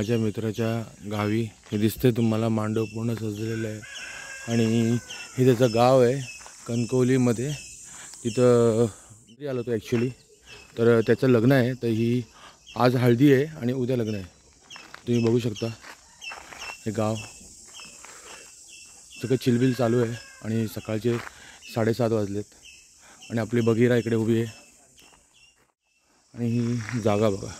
माझ्या मित्राच्या गावी. हे दिसते तुम्हाला मांडव पूर्ण सजलेलं आहे आणि हे त्याचं गाव आहे कणकवलीमध्ये. तिथं आलो होतो ॲक्च्युली. तर त्याचं लग्न आहे. तर ही आज हळदी आहे आणि उद्या लग्न आहे. तुम्ही बघू शकता हे गाव सगळं चिलबिल चालू आहे आणि सकाळचे 7:30 वाजलेत आणि आपली बगीरा इकडे उभी आहे आणि ही जागा बघा.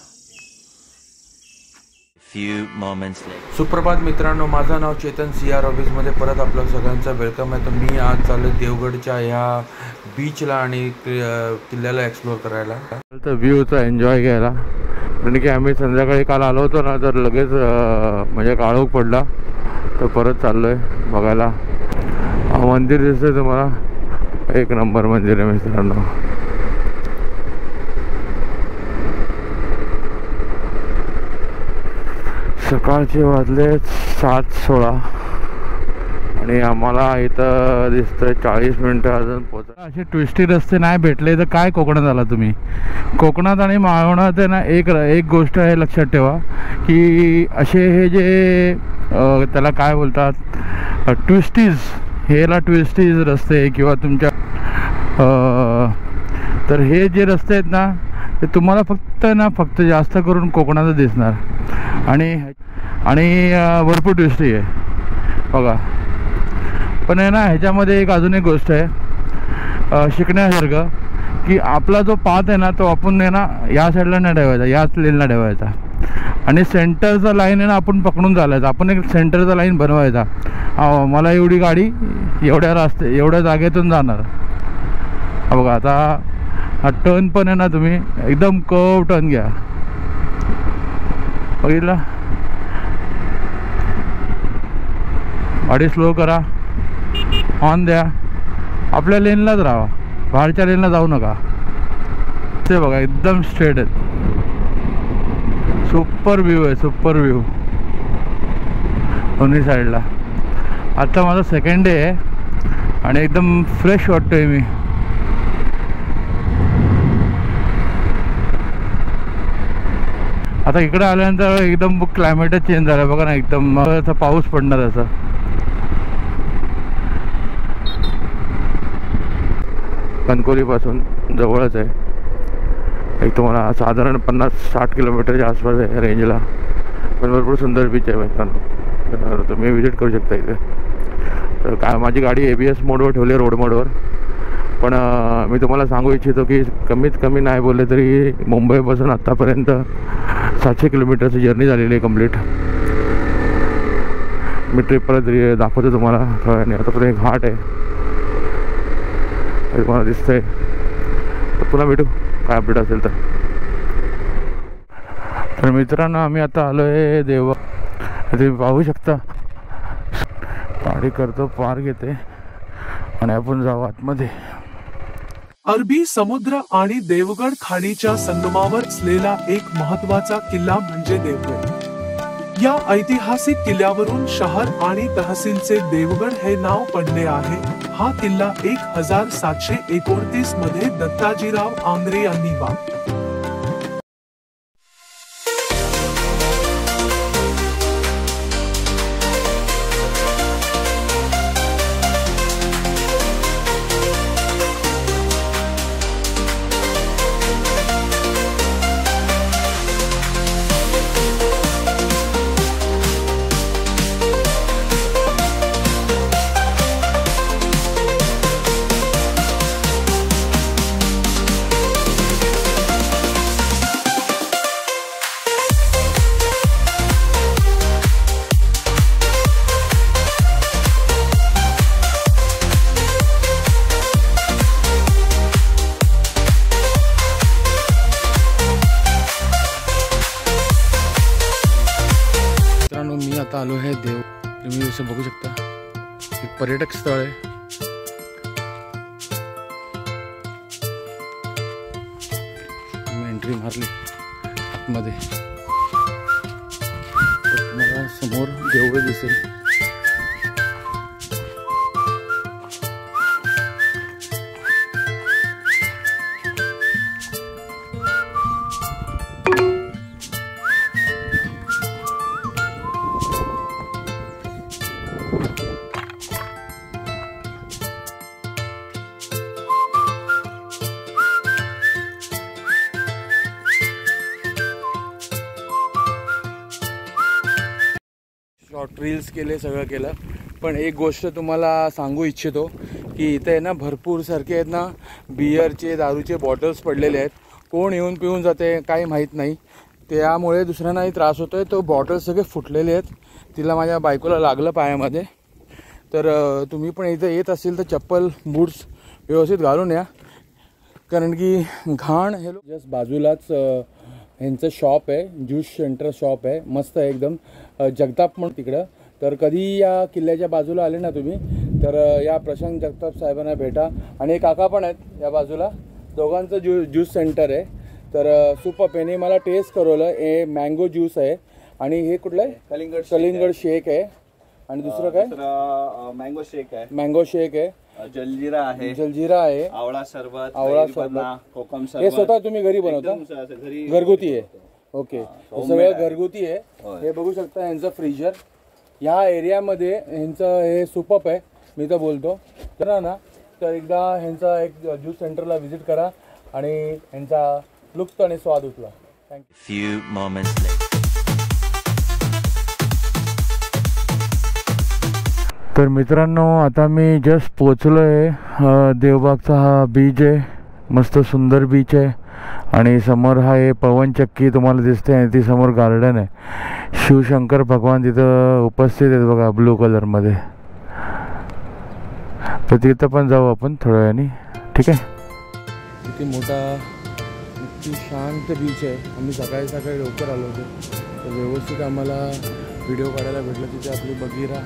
सुप्रभात मित्रांनो, माझं नाव चेतन CR ऑफिसमध्ये परत आपलं सगळ्यांचं वेलकम आहे. तर मी आज चाललो देवगडच्या ह्या बीचला आणि किल्ल्याला एक्सप्लोअर करायला. तर व्ह्यूचा एन्जॉय घ्यायला. कारण की आम्ही संध्याकाळी काल आलो होतो ना, तर लगेच म्हणजे काळोख पडला. तर परत चाललो आहे बघायला. मंदिर दिसतंय तुम्हाला, एक नंबर मंदिर आहे मित्रांनो. सकाळचे वाजले 7:16 आणि आम्हाला इथं दिसतंय 40 मिनटं अजून पोहोचा. असे ट्विस्टी रस्ते नाही भेटले तर काय कोकणात आला तुम्ही. कोकणात आणि मालवणात आहे ना, एक गोष्ट आहे लक्षात ठेवा की असे हे जे त्याला काय बोलतात ट्विस्टीज, हेला ट्विस्टीज रस्ते किंवा तुमच्या तर हे जे रस्ते आहेत ना ते तुम्हाला फक्त जास्त करून कोकणातच दिसणार. आणि भरपूर ट्विस्टी आहे बघा. पण आहे ना, ह्याच्यामध्ये अजून एक गोष्ट आहे शिकण्यासारखं की आपला जो पाथ आहे ना तो आपण आहे ना या साईडला नाही ठेवायचा, याच लेनला ठेवायचा आणि सेंटरचा लाईन आहे ना आपण पकडून चालायचा. आपण एक सेंटरचा लाईन बनवायचा. मला एवढी गाडी एवढ्या जागेतून जाणार. बघा आता हा टर्न पण आहे ना, तुम्ही एकदम कर्व टर्न घ्या. बघितलं, गाडी स्लो करा, हॉर्न द्या, आपल्या लेनलाच राहा, बाहेरच्या लेनला जाऊ नका. ते बघा एकदम स्ट्रेट आहेत. सुपर व्ह्यू आहे, सुपर व्ह्यू दोन्ही साईडला. आता माझा सेकंड डे आहे आणि एकदम फ्रेश वाटतोय मी. आता इकडे आल्यानंतर एकदम क्लायमेटच चेंज झालं बघा ना. एकदम असं पाऊस पडणार असं. कणकवलीपासून जवळच आहे. एक तुम्हाला साधारण 50-60 किलोमीटरच्या आसपास आहे रेंजला. पण भरपूर सुंदर बीच आहे मित्रांनो. तुम्ही विजिट करू शकता इथे. तर काय माझी गाडी ABS मोडवर ठेवली, रोड मोडवर. पण मी तुम्हाला सांगू इच्छितो की कमीत कमी नाही बोलले तरी मुंबईपासून आत्तापर्यंत 700 किलोमीटरची जर्नी झालेली आहे कंप्लीट. मी ट्रिप परत दाखवतो तुम्हाला. आता पुढे एक घाट आहे तुम्हाला दिसतंय. तर पुन्हा भेटू काय अपडेट असेल तर. तर मित्रांनो, आम्ही आता आलो आहे देवगड. तुम्ही पाहू शकता. गाडी करतो, पार घेते आणि आपण जाऊ आतमध्ये. अरबी समुद्र आणि देवगड खाडीच्या संगमावर असलेला एक महत्त्वाचा किल्ला म्हणजे देवगड. या ऐतिहासिक किल्ल्यावरून शहर आणि तहसीलचे देवगड हे नाव पडले आहे. हा किल्ला 1729 मध्ये दत्ताजीराव आंग्रे यांनी बांधला. मी आता आलो आहे देव. तुम्ही असं बघू शकता एक पर्यटक स्थळ आहे. मी एंट्री मारली आतमध्ये तर तुम्हाला समोर देवगड दिसेल. शॉर्ट रील्स केले, सगळं केलं. पण एक गोष्ट तुम्हाला सांगू इच्छितो की इथे आहे ना भरपूर सारखे आहेत ना बिअरचे, दारूचे बॉटल्स पडलेले आहेत. कोण येऊन पिऊन जाते काही माहीत नाही. त्यामुळे दुसऱ्यांनाही त्रास होतो आहे. तो बॉटल्स सगळे फुटलेले आहेत. तिला माझ्या बायकोला लागलं पायामध्ये. तर तुम्ही पण इथे येत असेल तर चप्पल बूट्स व्यवस्थित घालून या, कारण की घाण. हे जस्ट बाजूलाच ह्यांचं शॉप आहे, ज्यूस सेंटर शॉप आहे, मस्त आहे एकदम, जगताप म्हणून तिकडं. तर कधी या किल्ल्याच्या बाजूला आले ना तुम्ही तर या प्रशांत जगताप साहेबांना भेटा. आणि काका पण आहेत या बाजूला, दोघांचं ज्यूस सेंटर आहे. तर सुपर याने मला टेस्ट करवलं. हे मँगो ज्यूस आहे आणि हे कुठलं आहे, कलिंगड शेक आहे. आणि दुसरं काय, मँगो शेक आहे, मँगो शेक आहे, जलजीरा आहे, आवळा सरबत, कोकम सरबत. हे स्वतः तुम्ही घरी बनवता, घरगुती आहे? ओके, सगळं घरगुती आहे. हे बघू शकता यांचं फ्रीजर. ह्या एरियामध्ये ह्यांचं हे सुपअप आहे, मी तर बोलतो. तर ना तर एकदा ह्यांचा एक ज्यूस सेंटरला व्हिजिट करा आणि ह्यांचा लुत्फ आणि स्वाद उचला. थँक्यू. तर मित्रांनो, आता मी जस्ट पोचलो आहे. देवबागचा हा बीच आहे, मस्त सुंदर बीच आहे. आणि समोर हा हे पवनचक्की तुम्हाला दिसते आणि ती समोर गार्डन आहे. शिवशंकर भगवान तिथं उपस्थित आहेत बघा, ब्लू कलरमध्ये. तर तिथं पण जाऊ आपण थोड्या वेळाने, ठीक आहे. किती मोठा, किती शांत बीच आहे. आम्ही सकाळी सकाळी लवकर आलो होतो, तर व्यवस्थित आम्हाला व्हिडिओ काढायला भेटलं. तिथे आपली बगीरा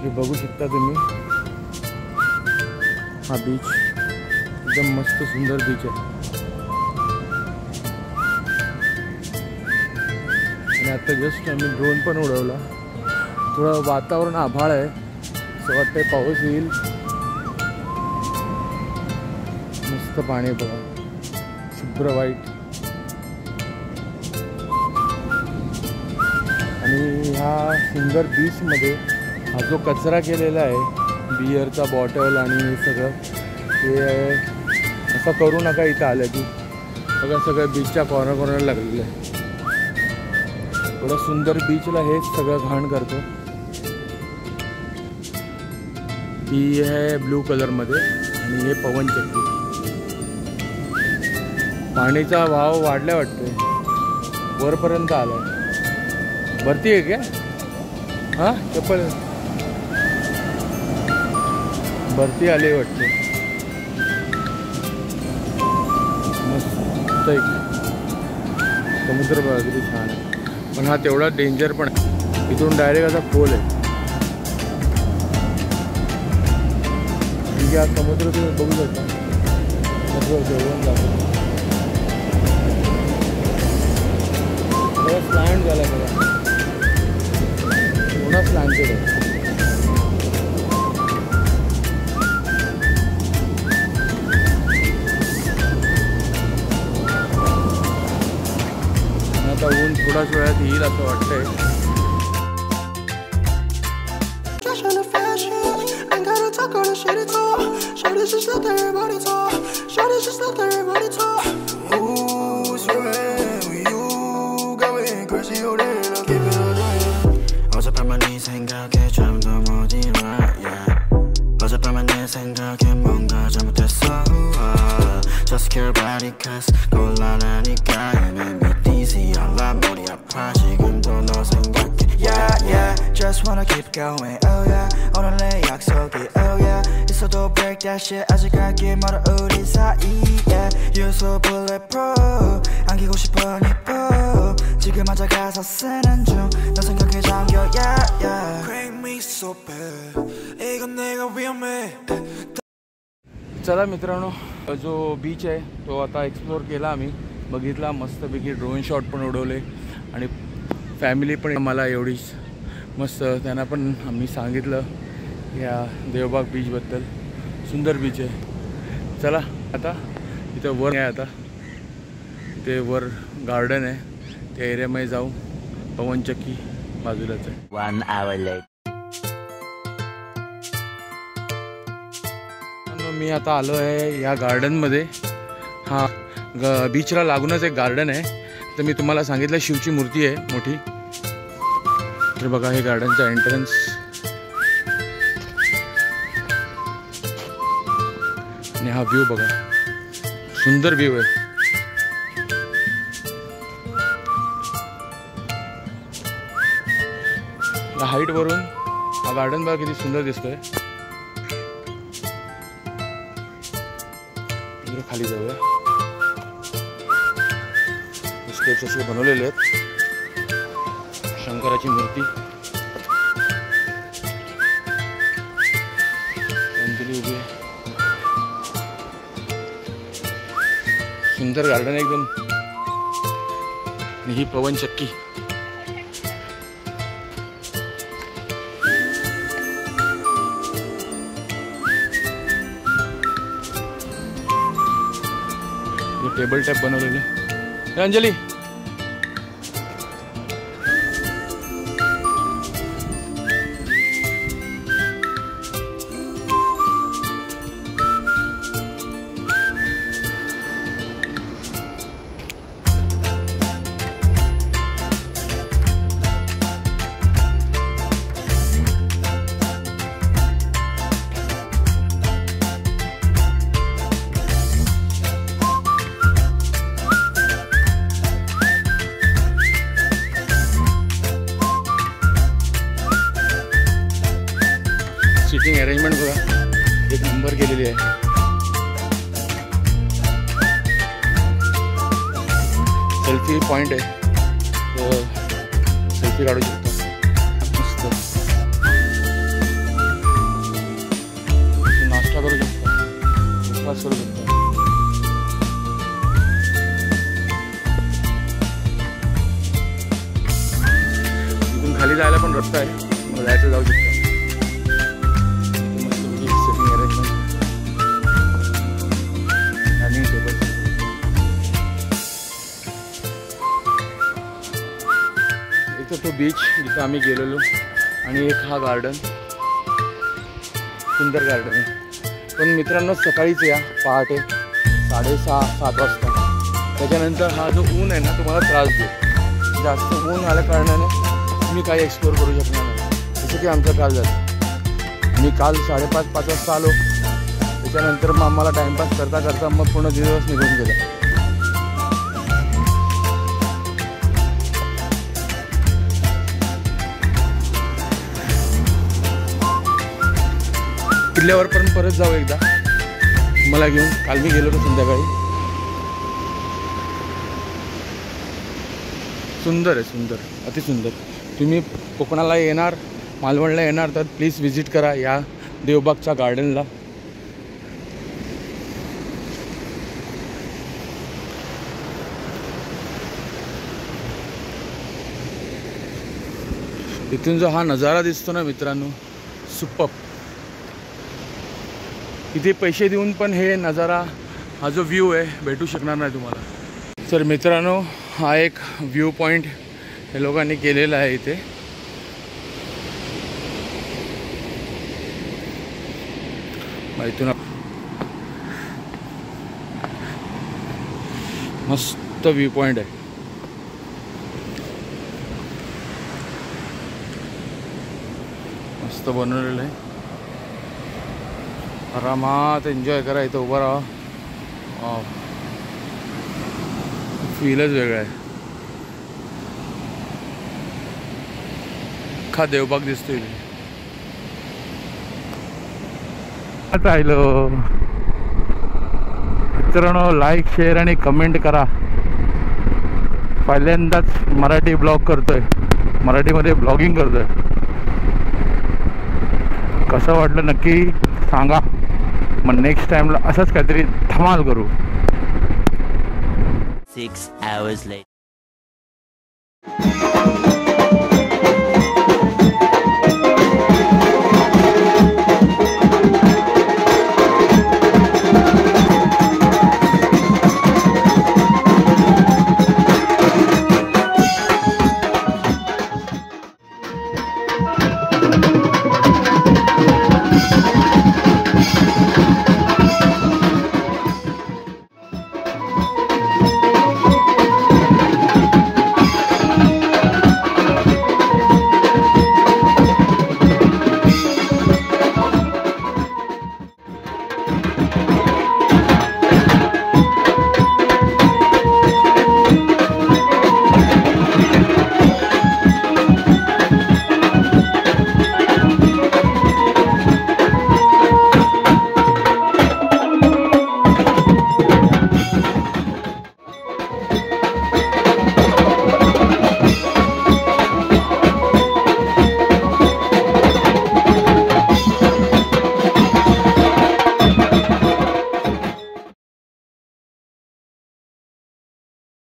हे बघू शकता तुम्ही. हा बीच एकदम मस्त सुंदर बीच आहे. आणि आता जस्ट आम्ही ड्रोन पण उडवला. थोडं वातावरण आभाळ आहे, असं वाटतंय पाऊस येईल. मस्त पाणी बघा, शुभ्र व्हाईट. आणि ह्या सुंदर बीचमध्ये हा जो कचरा केलेला आहे, बिअरचा बॉटल आणि हे सगळं, हे असं करू नका. इथं आलं की बघा सगळं बीचच्या कॉर्नरला लागलेलं आहे. थोडं सुंदर बीचला हेच सगळं घाण करतो. ही आहे ब्लू कलरमध्ये आणि हे पवनचक्की. पाणीचा भाव वाढला वाटतोय, वरपर्यंत आलाय. भरती आहे क्या? हां, चप्पल भरती आली वाटते. मस्त एक समुद्र बघा किती छान आहे. पण हा तेवढा डेंजर पण आहे. इथून डायरेक्ट असा खोल आहे. म्हणजे हा समुद्र तुम्ही बघू शकता, जेवण जातो. स्लँड झाला बघा, पूर्ण स्लँटेड आहे. आता ऊन थोड्याच वेळात येईल असं वाटतंय. Just care about it cause 곤란하니까 머리 아파 지금도 너 생각해 Yeah yeah just wanna keep going Oh yeah 오늘 내 약속이 Oh yeah 있어도 break that shit 아직 갈 길 멀어 우리 사이에 You're so bulletproof 안기고 싶어 네 품 지금 앉아 가사 쓰는 중 너 생각에 잠겨 Yeah yeah Crank me so bad 이건 내가 위험해. चला मित्रांनो, जो बीच आहे तो आता एक्सप्लोर केला आम्ही, बघितला मस्तपैकी. ड्रोन शॉट पण उडवले आणि फॅमिली पण मला एवढीच मस्त, त्यांना पण आम्ही सांगितलं या देवबाग बीचबद्दल. सुंदर बीच आहे. चला आता इथं वर आहे, आता ते वर गार्डन आहे, त्या एरियामध्ये जाऊ. पवनचक्की बाजूलाच आहे. 1 hour later मी आता आलो आहे या गार्डनमध्ये. हा बीचला लागूनच एक गार्डन आहे. तर मी तुम्हाला सांगितलं शिवची मूर्ती आहे मोठी. तर बघा हे गार्डनचा एंट्रन्स. आणि हा व्ह्यू बघा, सुंदर व्ह्यू आहे. या हाईट वरून हा गार्डन बघा किती सुंदर दिसतोय. खाली जाऊया. स्टेप्स असे बनवलेले आहेत. शंकराची मूर्ती अंजली उभी आहे. सुंदर गार्डन एकदम. आणि ही पवन चक्की. टेबल टॉप बनवलेले. अंजली सिटिंग अरेंजमेंट बघा, एक नंबर केलेली आहे. सेल्फी पॉइंट आहे, सेल्फी काढू शकतो. मस्त नाश्ता करू शकतो, ब्रेकफास्ट करू शकतो. इथून खाली जायला पण रस्ता आहे, मला जायचं जाऊ शकतो. तो बीच जिथे आम्ही गेलेलो आणि एक हा गार्डन, सुंदर गार्डन आहे. पण मित्रांनो सकाळीच या, पहाटे 6:30-7 वाजता. त्याच्यानंतर हा जो ऊन आहे ना तुम्हाला त्रास देईल. जास्त ऊन आल्या कारणाने तुम्ही काही एक्सप्लोअर करू शकणार नाही. जसं की आमचा काल झालं. मी काल 5:30-5 वाजता आलो. त्याच्यानंतर मग आम्हाला टाईमपास करता करता मग पूर्ण दिवस निघून गेला. किल्ल्यावर पण परत जाऊ एकदा मला घेऊन. काल मी गेलो होतो संध्याकाळी. सुंदर आहे, सुंदर, अतिसुंदर. तुम्ही कोकणाला येणार, मालवणला येणार तर प्लीज विजिट करा या देवबागच्या गार्डनला. इथून जो हा नजारा दिसतो ना मित्रांनो, सुपर्ब. इथे पैसे देऊन पण हे नजारा, हा जो व्ह्यू आहे भेटू शकणार नाही तुम्हाला. तर मित्रांनो हा एक व्ह्यू पॉईंट हे लोकांनी केलेला आहे इथे. इथून मस्त व्ह्यू पॉईंट आहे. मस्त बनवलेलं आहे. आरामात एन्जॉय करा, इथं उभं राहा. फीलच वेगळा आहे. अख्खा देवबाग दिसतोय. राहिलो मित्रांनो, लाईक, शेअर आणि कमेंट करा. पहिल्यांदाच मराठी ब्लॉग करतोय, मराठीमध्ये ब्लॉगिंग करतोय. कसं वाटलं नक्की सांगा. मग नेक्स्ट टाइमला असंच काहीतरी धमाल करू. 6 hours later. आहे.